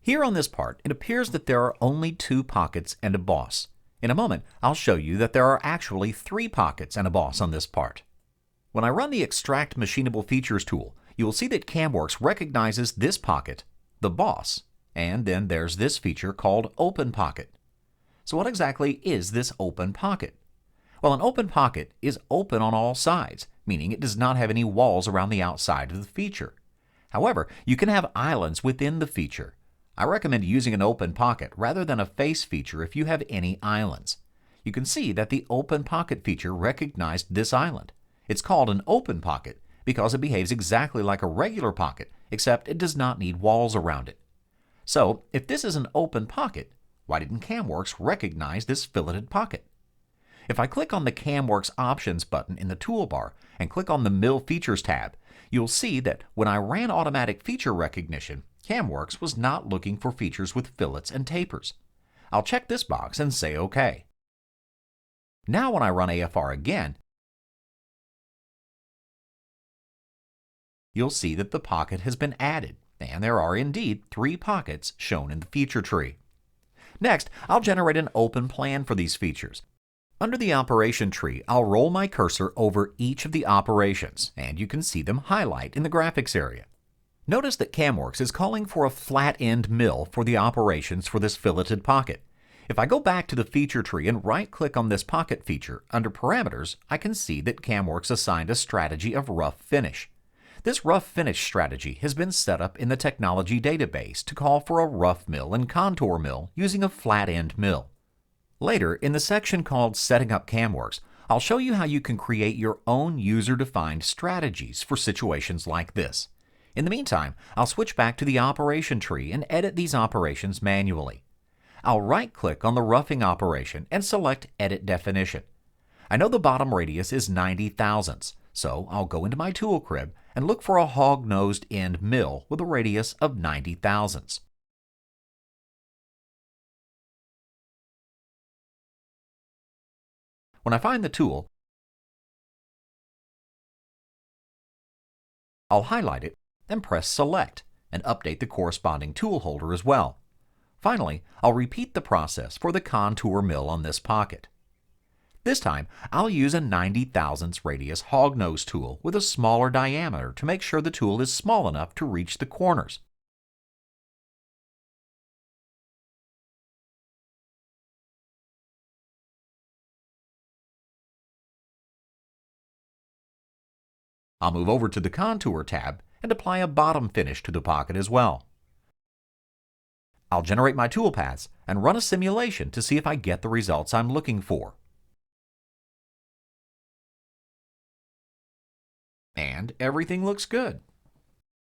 Here on this part, it appears that there are only 2 pockets and a boss. In a moment, I'll show you that there are actually 3 pockets and a boss on this part. When I run the Extract Machinable Features tool, you will see that CamWorks recognizes this pocket, the boss, and then there's this feature called Open Pocket. So what exactly is this open pocket? Well, an open pocket is open on all sides, meaning it does not have any walls around the outside of the feature. However, you can have islands within the feature. I recommend using an open pocket rather than a face feature if you have any islands. You can see that the open pocket feature recognized this island. It's called an open pocket because it behaves exactly like a regular pocket, except it does not need walls around it. So, if this is an open pocket, why didn't CamWorks recognize this filleted pocket? If I click on the CamWorks Options button in the toolbar and click on the Mill Features tab, you'll see that when I ran automatic feature recognition, CamWorks was not looking for features with fillets and tapers. I'll check this box and say OK. Now when I run AFR again, you'll see that the pocket has been added, and there are indeed 3 pockets shown in the feature tree. Next, I'll generate an open plan for these features. Under the operation tree, I'll roll my cursor over each of the operations, and you can see them highlight in the graphics area. Notice that CamWorks is calling for a flat end mill for the operations for this filleted pocket. If I go back to the feature tree and right-click on this pocket feature, under Parameters, I can see that CamWorks assigned a strategy of rough finish. This rough finish strategy has been set up in the technology database to call for a rough mill and contour mill using a flat end mill. Later, in the section called Setting Up CamWorks, I'll show you how you can create your own user-defined strategies for situations like this. In the meantime, I'll switch back to the operation tree and edit these operations manually. I'll right-click on the roughing operation and select Edit Definition. I know the bottom radius is 90 thousandths, so I'll go into my tool crib and look for a hog-nosed end mill with a radius of 90 thousandths. When I find the tool, I'll highlight it and press Select and update the corresponding tool holder as well. Finally, I'll repeat the process for the contour mill on this pocket. This time, I'll use a 90 thousandths radius hognose tool with a smaller diameter to make sure the tool is small enough to reach the corners. I'll move over to the Contour tab and apply a bottom finish to the pocket as well. I'll generate my toolpaths and run a simulation to see if I get the results I'm looking for. And everything looks good.